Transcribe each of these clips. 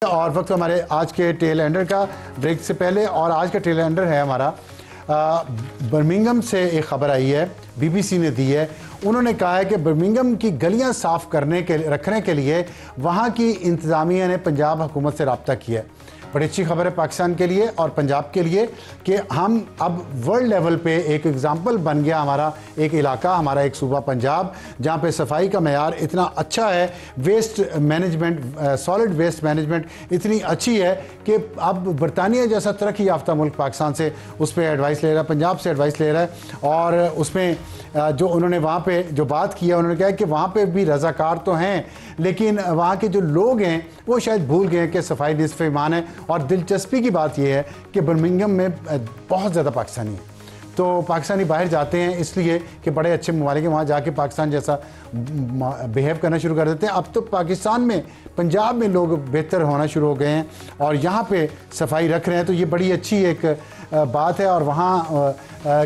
اور وقت ہمارے آج کے ٹیل اینڈر کا بریک سے پہلے، اور آج کا ٹیل اینڈر ہے ہمارا برمنگھم سے ایک خبر آئی ہے، بی بی سی نے دی ہے۔ انہوں نے کہا ہے کہ برمنگھم کی گلیاں صاف رکھنے کے لیے وہاں کی انتظامیہ نے پنجاب حکومت سے رابطہ کیا ہے۔ بڑی اچھی خبر ہے پاکستان کے لیے اور پنجاب کے لیے کہ ہم اب ورلڈ لیول پہ ایک ایگزامپل بن گیا ہمارا ایک علاقہ، ہمارا ایک صوبہ پنجاب، جہاں پہ صفائی کا معیار اتنا اچھا ہے، waste management, solid waste management اتنی اچھی ہے کہ اب برطانیہ جیسا ترقی یافتہ ملک پاکستان سے اس پہ ایڈوائس لے رہا ہے، پنجاب سے ایڈوائس لے رہا ہے۔ اور اس میں جو انہوں نے وہاں پہ جو بات کیا، انہوں نے کہا کہ وہاں پہ بھی رضاکار تو ہیں، لیکن وہاں کے جو لوگ ہیں وہ شاید بھول گئے کہ صفائی نصف ایمان ہے۔ اور دلچسپی کی بات یہ ہے کہ برمنگھم میں بہت زیادہ پاکستانی ہیں، تو پاکستانی باہر جاتے ہیں اس لیے کہ بڑے اچھے ممالک ہیں، وہاں جا کے پاکستان جیسا بیہیو کرنا شروع کر دیتے ہیں۔ اب تو پاکستان میں پنجاب میں لوگ بہتر ہونا شروع ہو گئے ہیں اور یہاں پہ صفائی رکھ رہے ہیں، تو یہ بڑی اچھی ایک بات ہے۔ اور وہاں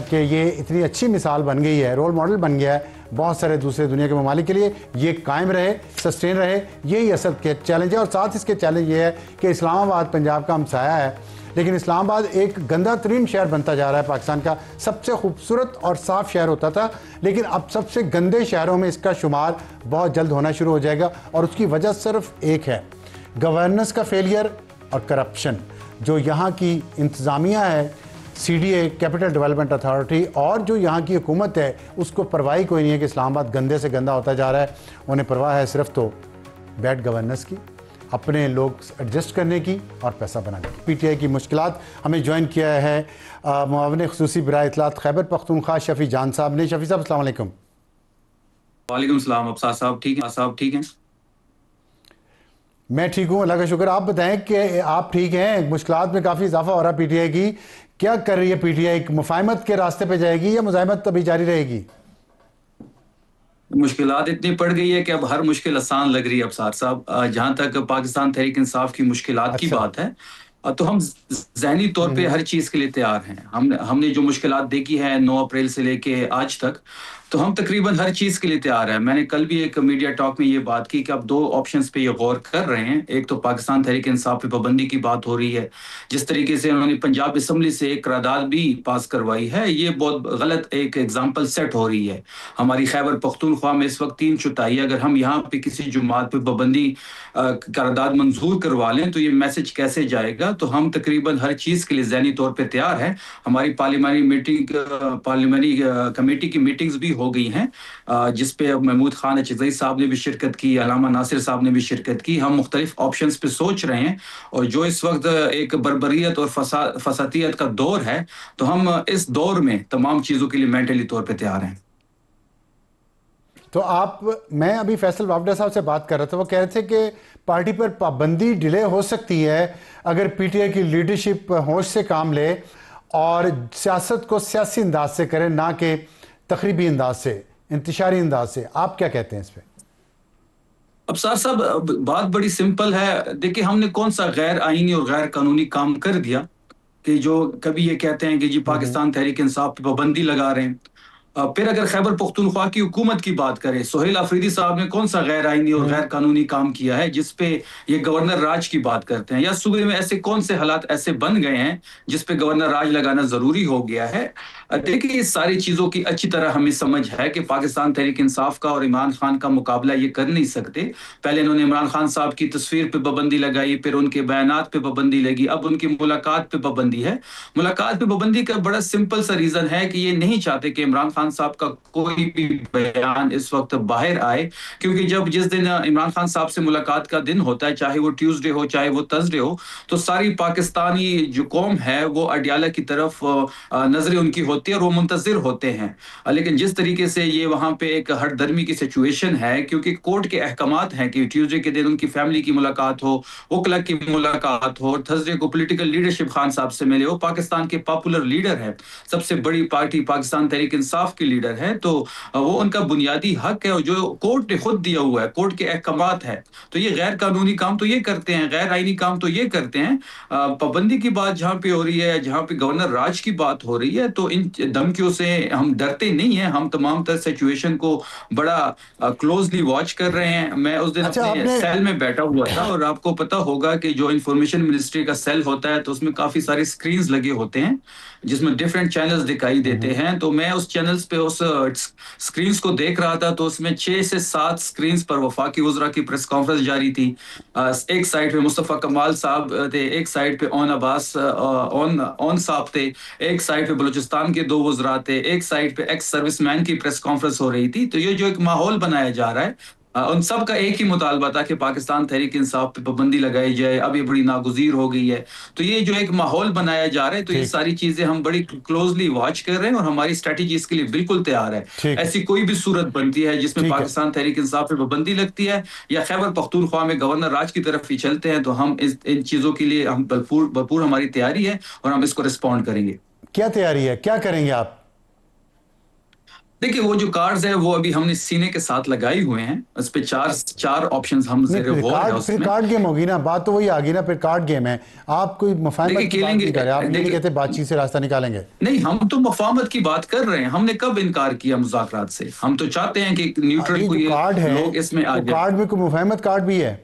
کہ یہ اتنی اچھی مثال بن گئی ہے، رول ماڈل بن گیا ہے بہت سارے دوسرے دنیا کے ممالک کے لیے، یہ قائم رہے، سسٹین رہے، یہی اصل کے چیلنج ہے۔ اور ساتھ اس کے چیلنج یہ ہے کہ اسلام آباد پنجاب کا ہمسایہ ہے، لیکن اسلام آباد ایک گندہ ترین شہر بنتا جا رہا ہے۔ پاکستان کا سب سے خوبصورت اور صاف شہر ہوتا تھا، لیکن اب سب سے گندے شہروں میں اس کا شمار بہت جلد ہونا شروع ہو جائے گا، اور اس کی وجہ صرف ایک ہے، گورننس کا فیلئر اور کرپشن۔ جو یہاں کی انتظامیہ ہے، C D A Capital Development Authority, اور جو یہاں کی حکومت ہے، اس کو پرواہی کوئی نہیں ہے کہ اسلام آباد گندے سے گندہ ہوتا جا رہا ہے۔ انہیں پرواہ ہے صرف تو بیڈ گورننس کی، اپنے لوگ ایڈجسٹ کرنے کی اور پیسہ بنانے کی۔ پی ٹی آئی کی مشکلات ہمیں جوائن کیا ہے معاون خصوصی برائے اطلاعات خیبر پختونخوا شفیع جان صاحب نے۔ شفیع صاحب السلام علیکم۔ وعلیکم السلام۔ ابصار صاحب ٹھیک ہیں؟ صاحب ٹھیک ہیں؟ میں ٹھیک ہوں، اللہ کا شکر۔ آپ بتائیں کہ آپ ٹھیک ہیں؟ مشکلات میں کافی اضافہ ہو رہا ہے پی ٹی آئی کی، کیا کر رہی ہے پی ٹی آئی؟ مفاہمت کے راستے پہ جائے گی یا مزاحمت ابھی جاری رہے گی؟ مشکلات اتنی پڑ گئی ہے کہ اب ہر مشکل آسان لگ رہی ہے ابصار صاحب۔ جہاں تک پاکستان تحریک انصاف کی مشکلات کی بات ہے، تو ہم ذہنی طور پہ ہر چیز کے لیے تیار ہیں۔ ہم نے جو مشکلات دیکھی ہے 9 اپریل سے لے کے آج تک، تو ہم تقریباً ہر چیز کے لیے تیار ہیں۔ میں نے کل بھی ایک میڈیا ٹاک میں یہ بات کی کہ اب 2 آپشنز پہ یہ غور کر رہے ہیں۔ ایک تو پاکستان تحریک انصاف پہ پابندی کی بات ہو رہی ہے، جس طریقے سے انہوں نے پنجاب اسمبلی سے ایک قرارداد بھی پاس کروائی ہے، یہ بہت غلط ایک ایگزامپل سیٹ ہو رہی ہے۔ ہماری خیبر پختونخوا میں اس وقت 3/4، اگر ہم یہاں پہ کسی جماعت پہ پابندی قرارداد منظور کروا لیں تو یہ میسج کیسے جائے گا؟ تو ہم تقریباً ہر چیز کے لیے ذہنی طور پہ تیار ہیں۔ ہماری پارلیمانی کمیٹی کی میٹنگز بھی ہو گئی ہیں، جس پہ محمود خان اچکزئی صاحب نے بھی شرکت کی، علامہ ناصر صاحب نے بھی شرکت کی۔ ہم مختلف آپشنز پہ سوچ رہے ہیں، اور جو اس وقت ایک بربریت اور فساتیت کا دور ہے، تو ہم اس دور میں تمام چیزوں کے لیے مینٹلی طور پہ تیار ہیں۔ تو میں ابھی فیصل وافدہ صاحب سے بات کر رہا تھا، وہ کہہ رہے تھے کہ پارٹی پر پابندی ڈیلے ہو سکتی ہے اگر پی ٹی آئی کی لیڈرشپ ہوش سے کام لے اور سیاست کو سیاسی انداز سے کرے، نہ کہ تخریبی انداز سے، انتشاری انداز سے۔ آپ کیا کہتے ہیں اس پہ؟ ابصار صاحب بات بڑی سمپل ہے۔ دیکھیں، ہم نے کون سا غیر آئینی اور غیر قانونی کام کر دیا کہ جو کبھی یہ کہتے ہیں کہ جی پاکستان تحریک انصاف پہ پابندی لگا رہے ہیں؟ پھر اگر خیبر پختونخوا کی حکومت کی بات کریں، سہیل آفریدی صاحب نے کون سا غیر آئینی اور غیر قانونی کام کیا ہے جس پہ یہ گورنر راج کی بات کرتے ہیں؟ یا صوبے میں ایسے کون سے حالات ایسے بن گئے ہیں جس پہ گورنر راج لگانا ضروری ہو گیا ہے؟ دیکھیں، یہ ساری چیزوں کی اچھی طرح ہمیں سمجھ ہے کہ پاکستان تحریک انصاف کا اور عمران خان کا مقابلہ یہ کر نہیں سکتے۔ پہلے انہوں نے عمران خان صاحب کی تصویر پہ پابندی لگائی، پھر ان کے بیانات پہ پابندی لگی، اب ان کی ملاقات پہ پابندی ہے۔ ملاقات پہ پابندی کا بڑا سمپل سا ریزن ہے کہ یہ نہیں چاہتے کہ عمران خان صاحب کا کوئی بھی بیان اس وقت باہر آئے، کیونکہ جس دن عمران خان صاحب سے ملاقات کا دن ہوتا ہے، چاہے وہ ٹیوزڈے ہو چاہے وہ تھرسڈے ہو، تو ساری پاکستانی جو قوم ہے وہ اڈیالہ کی طرف نظریں ان کی ہوتی ہے اور وہ منتظر ہوتے ہیں۔ لیکن جس طریقے سے یہ وہاں پہ ایک ہر درمی کی سچویشن ہے، کیونکہ کورٹ کے احکامات ہیں کہ ٹیوزڈے کے دن ان کی فیملی کی ملاقات ہو، وکلا کی ملاقات ہو، اور تھرسڈے کو پولیٹیکل لیڈرشپ خان صاحب سے ملے ہو۔ پاکستان کے پاپولر لیڈر ہے، سب سے بڑی پارٹی پاکستان تحریک انصاف انصاف کے لیڈر ہیں تو وہ ان کا بنیادی حق ہے، اور جو کورٹ نے خود دیا ہوا ہے، کورٹ کے احکامات ہے، تو یہ غیر قانونی کام تو یہ کرتے ہیں، غیر آئینی کام تو یہ کرتے ہیں۔ پابندی کی بات جہاں پہ ہو رہی ہے، جہاں پہ گورنر راج کی بات ہو رہی ہے، تو ان دھمکیوں سے ہم ڈرتے نہیں ہیں، ہم تمام تر سچویشن کو بڑا کلوزلی واچ کر رہے ہیں۔ میں اس دن اچھا، آپ اپنے نے سیل میں بیٹھا ہوا تھا، اور آپ کو پتا ہوگا کہ جو انفارمیشن منسٹری کا سیل ہوتا ہے تو اس میں کافی سارے سکرینز لگے ہوتے ہیں جس میں ڈیفرنٹ چینلز دکھائی دیتے ہیں، تو میں اس چینلز پہ اس سکرینز کو دیکھ رہا تھا، تو اس میں 6 سے 7 سکرینز پر وفاقی وزراء کی پریس کانفرنس جاری تھی۔ ایک سائڈ پہ مصطفیٰ کمال صاحب تھے، ایک سائڈ پہ اون عباس اون صاحب تھے، ایک سائڈ پہ بلوچستان کے 2 وزراء تھے، ایک سائڈ پہ ایکس سروس مین کی پریس کانفرنس ہو رہی تھی۔ تو یہ جو ایک ماحول بنایا جا رہا ہے، ان سب کا ایک ہی مطالبہ تھا کہ پاکستان تحریک انصاف پہ پابندی لگائی جائے، اب یہ بڑی ناگزیر ہو گئی ہے۔ تو یہ جو ایک ماحول بنایا جا رہا ہے، تو یہ ساری چیزیں ہم بڑی کلوزلی واچ کر رہے ہیں، اور ہماری اسٹریٹجی اس کے لیے بالکل تیار ہے۔ ایسی کوئی بھی صورت بنتی ہے جس میں پاکستان تحریک انصاف پہ پابندی لگتی ہے، یا خیبر پختونخوا میں گورنر راج کی طرف ہی چلتے ہیں، تو ہم ان چیزوں کے لیے ہم بھرپور ہماری تیاری ہے، اور ہم اس کو رسپونڈ کریں گے۔ کیا تیاری ہے، کیا کریں گے آپ؟ دیکھیں، وہ جو کارڈز ہیں وہ ابھی ہم نے سینے کے ساتھ لگائی ہوئے ہیں، اس پہ چار آپشنز ہم زیر غور ہے اس میں۔ پھر کارڈ گیم ہوگی نا، بات تو وہی آگی نا، پھر کارڈ گیم ہے۔ آپ کوئی مفاہمت کی بات نہیں کر رہے، آپ یہ نہیں کہتے بات چیت سے راستہ نکالیں گے؟ نہیں، ہم تو مفاہمت کی بات کر رہے ہیں۔ ہم نے کب انکار کیا مذاکرات سے؟ ہم تو چاہتے ہیں کہ نیوٹرل کوئی لوگ اس میں آ جائے۔ کارڈ میں کوئی مفاہمت کارڈ بھی ہے؟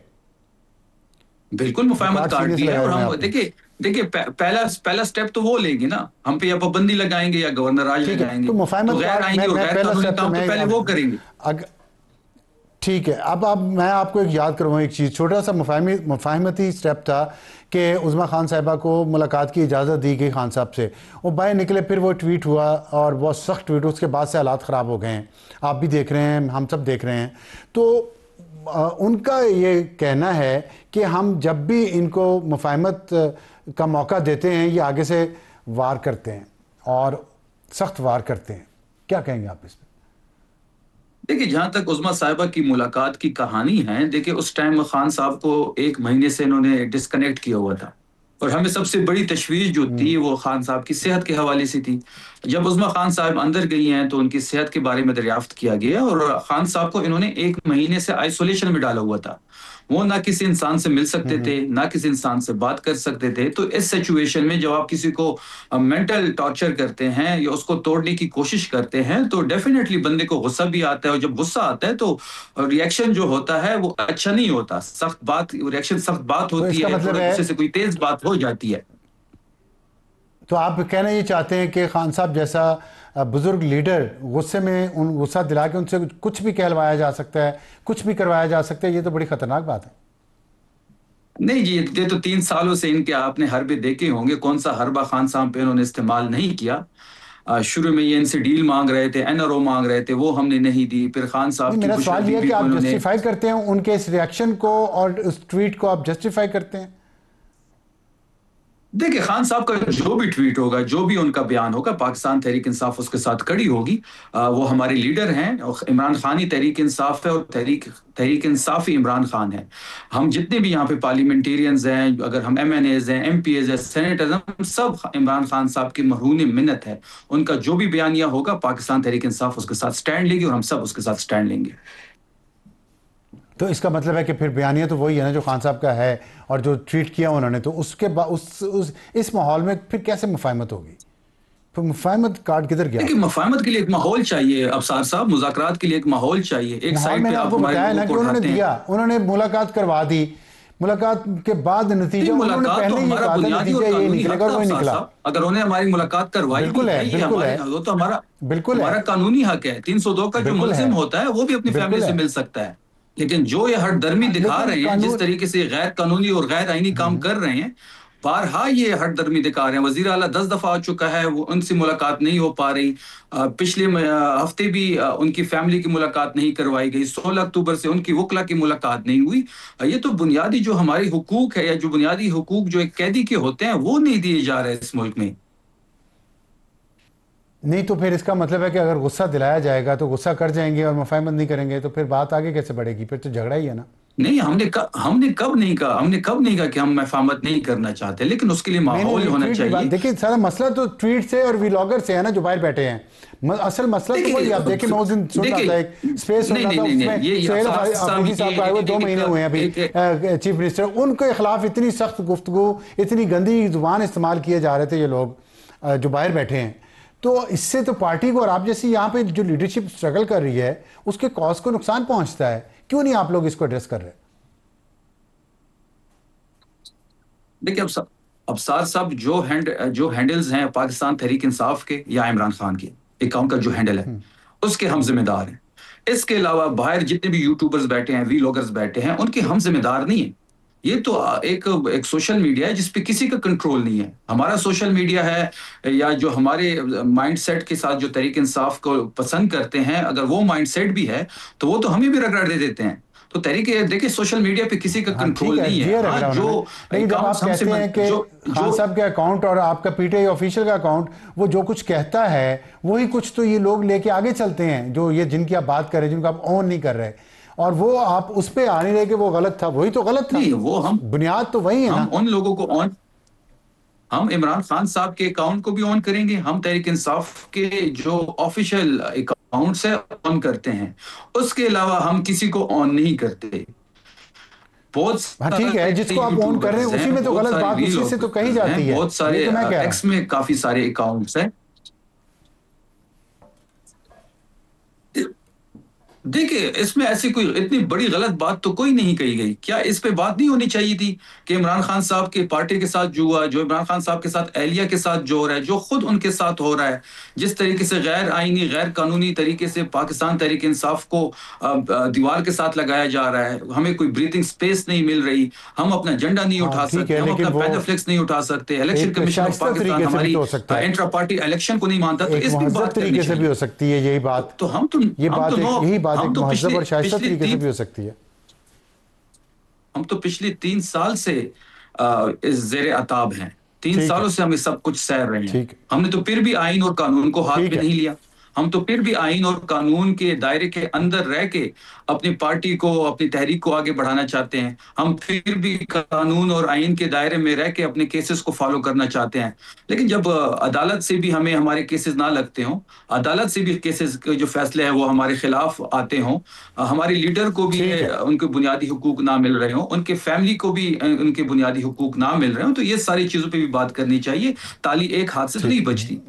بالکل مفاہمت کارڈ بھی ہے، اور ہم دیکھیں پہلا سٹیپ تو وہ لیں گے نا، ہم پہ یا پابندی لگائیں گے یا گورنر راج لگائیں گے، تو غیر آئینی اور غیر قانونی کام تو پہلے وہ کریں گے۔ ٹھیک ہے، اب میں آپ کو ایک یاد کروں ایک چیز، چھوٹا سا مفاہمتی سٹیپ تھا کہ عظمیٰ خان صاحبہ کو ملاقات کی اجازت دی گئی خان صاحب سے، وہ باہر نکلے، پھر وہ ٹویٹ ہوا اور بہت سخت ٹویٹ، اس کے بعد سے حالات خراب ہو گئے ہیں، آپ بھی دیکھ رہے ہیں، ہم سب دیکھ رہے ہیں۔ تو ان کا یہ کہنا ہے کہ ہم جب بھی ان کو مفاہمت کا موقع دیتے ہیں یہ آگے سے وار کرتے ہیں اور سخت وار کرتے ہیں۔ کیا کہیں گے آپ اس پہ؟ دیکھیں، جہاں تک عظمیٰ صاحبہ کی ملاقات کی کہانی ہے، دیکھیں اس ٹائم خان صاحب کو 1 مہینے سے انہوں نے ڈسکنیکٹ کیا ہوا تھا، اور ہمیں سب سے بڑی تشویش جو تھی وہ خان صاحب کی صحت کے حوالے سے تھی۔ جب عظمیٰ خان صاحب اندر گئی ہیں تو ان کی صحت کے بارے میں دریافت کیا گیا، اور خان صاحب کو انہوں نے 1 مہینے سے آئسولیشن میں ڈالا ہوا تھا۔ وہ نہ کسی انسان سے مل سکتے تھے، نہ کسی انسان سے بات کر سکتے تھے۔ تو اس سچویشن میں جب آپ کسی کو مینٹل ٹارچر کرتے ہیں یا اس کو توڑنے کی کوشش کرتے ہیں تو ڈیفینیٹلی بندے کو غصہ بھی آتا ہے، اور جب غصہ آتا ہے تو ریئیکشن جو ہوتا ہے وہ اچھا نہیں ہوتا، سخت بات ہوتی ہے، غصے سے کوئی تیز بات ہو جاتی ہے۔ تو آپ کہنا یہ چاہتے ہیں کہ خان صاحب جیسا بزرگ لیڈر غصے میں غصہ دلا کے ان سے کچھ بھی کہلوایا جا سکتا ہے، کچھ بھی کروایا جا سکتا ہے، یہ تو بڑی خطرناک بات ہے۔ نہیں جی، یہ تو 3 سالوں سے ان کے آپ نے حربے دیکھے ہوں گے، کون سا حربہ خان صاحب پہ انہوں نے استعمال نہیں کیا۔ شروع میں یہ ان سے ڈیل مانگ رہے تھے، NRO مانگ رہے تھے، وہ ہم نے نہیں دی۔ پھر خان صاحب کی میرا سوال یہ ہے کہ آپ جسٹیفائی کرتے ہیں ان کے اس ریاکشن کو اور اس ٹویٹ کو، آپ جسٹیفائی کرتے ہیں؟ دیکھیں، خان صاحب کا جو بھی ٹویٹ ہوگا، جو بھی ان کا بیان ہوگا، پاکستان تحریک انصاف اس کے ساتھ کڑی ہوگی۔ وہ ہمارے لیڈر ہیں، عمران خان ہی تحریک انصاف ہے، اور تحریک انصاف ہی عمران خان ہے۔ ہم جتنے بھی یہاں پہ پارلیمنٹیرینز ہیں، اگر ہم MNAs ہیں، MPs ہیں، سینیٹرز ہیں، ہم سب عمران خان صاحب کی مرہون منت ہے۔ ان کا جو بھی بیانیہ ہوگا پاکستان تحریک انصاف اس کے ساتھ سٹینڈ لے گی، اور ہم سب اس کے ساتھ سٹینڈ لیں گے۔ تو اس کا مطلب ہے کہ پھر بیانیہ تو وہی ہے نا جو خان صاحب کا ہے، اور جو ٹویٹ کیا انہوں نے، تو اس کے اس ماحول میں پھر کیسے مفاہمت ہوگی؟ پھر مفاہمت کارڈ کدھر گیا؟ دیکھیں، مفاہمت کے لیے ایک ماحول چاہیے ابصار صاحب، مذاکرات کے لیے ایک ماحول چاہیے۔ ایک سائڈ پہ آپ ہمارے لوگوں کو اٹھاتے ہیں، انہوں نے ملاقات کروا دی، ملاقات کے بعد نتیجہ انہوں نے پہلے ہی کہا تھا نتیجہ یہ نکلے گا، وہ ہی نکلا۔ اگر انہوں نے ہماری ملاقات کروائی بالکل ہے، بالکل ہے، وہ تو ہمارا قانونی حق ہے۔ 302 کا جو ملزم ہوتا ہے وہ بھی اپنی فیملی سے مل سکتا ہے، لیکن جو یہ ہٹ درمی دکھا رہے ہیں، جس طریقے سے غیر قانونی اور غیر آئینی کام کر رہے ہیں، بارہا یہ ہٹ درمی دکھا رہے ہیں۔ وزیر اعلیٰ 10 دفعہ آ چکا ہے، وہ ان سے ملاقات نہیں ہو پا رہی۔ پچھلے ہفتے بھی ان کی فیملی کی ملاقات نہیں کروائی گئی، 16 اکتوبر سے ان کی وکلا کی ملاقات نہیں ہوئی۔ یہ تو بنیادی جو ہماری حقوق ہے، یا جو بنیادی حقوق جو ایک قیدی کے ہوتے ہیں، وہ نہیں دیے جا رہے اس ملک میں۔ نہیں تو پھر اس کا مطلب ہے کہ اگر غصہ دلایا جائے گا تو غصہ کر جائیں گے اور مفاہمت نہیں کریں گے، تو پھر بات آگے کیسے بڑھے گی؟ پھر تو جھگڑا ہی ہے نا۔ نہیں ہم نے کب نہیں کہا کہ ہم مفاہمت نہیں کرنا چاہتے، لیکن اس کے لیے ماحول ہونا چاہیے. دیکھیں سارا مسئلہ تو ٹویٹ سے اور ویلاگر سے ہے نا جو باہر بیٹھے ہیں. اصل مسئلہ تو وہی. آپ دیکھیں میں اس دن سن رہا تھا ایک اسپیس سن رہا تھا، اس میں سہیل افریدی صاحب کا آئے ہوئے 2 مہینے ہوئے ہیں ابھی چیف منسٹر. ان کے خلاف اتنی سخت گفتگو، اتنی گندی زبان استعمال کیے جا رہے تھے یہ لوگ جو باہر بیٹھے ہیں. تو اس سے تو پارٹی کو اور آپ جیسی یہاں پہ جو لیڈرشپ اسٹرگل کر رہی ہے اس کے کاز کو نقصان پہنچتا ہے. کیوں نہیں آپ لوگ اس کو ایڈریس کر رہے؟ دیکھیں ابصار صاحب جو ہینڈلز ہیں پاکستان تحریک انصاف کے یا عمران خان کے اکاؤنٹ کا جو ہینڈل ہے اس کے ہم ذمہ دار ہیں. اس کے علاوہ باہر جتنے بھی یوٹیوبرز بیٹھے ہیں، ویلاگرز بیٹھے ہیں، ان کے ہم ذمہ دار نہیں ہیں. یہ تو ایک سوشل میڈیا ہے جس پہ کسی کا کنٹرول نہیں ہے. ہمارا سوشل میڈیا ہے یا جو ہمارے مائنڈ سیٹ کے ساتھ جو تحریک انصاف کو پسند کرتے ہیں، اگر وہ مائنڈ سیٹ بھی ہے تو وہ تو ہمیں بھی رگڑ دے دیتے ہیں. تو تحریک دیکھیں سوشل میڈیا پہ کسی کا کنٹرول نہیں ہے. لیکن جب آپ کہتے ہیں کہ خان صاحب کے اکاؤنٹ اور آپ کا پی ٹی آئی آفیشیل کا اکاؤنٹ وہ جو کچھ کہتا ہے وہی کچھ تو یہ لوگ لے کے آگے چلتے ہیں، جو یہ جن کی آپ بات کر رہے ہیں، جن کو آپ اون نہیں کر رہے، اور وہ آپ اس پہ آ نہیں رہے کہ وہ غلط تھا. وہی تو غلط تھا. وہ ہم بنیاد تو وہی ہے نا. ہم ان لوگوں کو ہم عمران خان صاحب کے اکاؤنٹ کو بھی آن کریں گے. ہم تحریک انصاف کے جو آفیشیل اکاؤنٹس ہیں آن کرتے ہیں. اس کے علاوہ ہم کسی کو آن نہیں کرتے. ٹھیک ہے، جس کو آپ آن کر رہے ہیں اسی میں تو غلط بات اسی سے تو کہی جاتی ہے. بہت سارے ایکس میں کافی سارے اکاؤنٹس ہیں. دیکھیں اس میں ایسی کوئی اتنی بڑی غلط بات تو کوئی نہیں کہی گئی. کیا اس پہ بات نہیں ہونی چاہیے تھی کہ عمران خان صاحب کے پارٹی کے ساتھ جو ہوا، جو عمران خان صاحب کے ساتھ اہلیہ کے ساتھ جو ہو رہا ہے، جو خود ان کے ساتھ ہو رہا ہے، جس طریقے سے غیر آئینی غیر قانونی طریقے سے پاکستان تحریک انصاف کو دیوار کے ساتھ لگایا جا رہا ہے. ہمیں کوئی بریتھنگ سپیس نہیں مل رہی، ہم اپنا جھنڈا نہیں اٹھا سکتے، ہم اپنا پینڈا فلیکس نہیں اٹھا سکتے. الیکشن کمیشن آف پاکستان ہماری انٹرا پارٹی الیکشن کو نہیں مانتا. تو اس کی بات طریقے سے بھی ہو سکتی ہے یہی بات. تو یہی بات ایک مہذب اور شائستہ طریقے سے بھی ہو سکتی ہے. ہم تو پچھلی 3 سال سے اس زیر عتاب ہیں. 3 سالوں سے ہمیں سب کچھ سہ رہے ہیں. ہم نے تو پھر بھی آئین اور قانون کو ہاتھ میں نہیں لیا. ہم تو پھر بھی آئین اور قانون کے دائرے کے اندر رہ کے اپنی پارٹی کو، اپنی تحریک کو آگے بڑھانا چاہتے ہیں. ہم پھر بھی قانون اور آئین کے دائرے میں رہ کے اپنے کیسز کو فالو کرنا چاہتے ہیں. لیکن جب عدالت سے بھی ہمیں ہمارے کیسز نہ لگتے ہوں، عدالت سے بھی کیسز کے جو فیصلے ہیں وہ ہمارے خلاف آتے ہوں، ہمارے لیڈر کو بھی ان کے بنیادی حقوق نہ مل رہے ہوں، ان کے فیملی کو بھی ان کے بنیادی حقوق نہ مل رہے ہوں، تو یہ ساری چیزوں پہ بھی بات کرنی چاہیے. تالی ایک ہاتھ سے تو نہیں بجتی.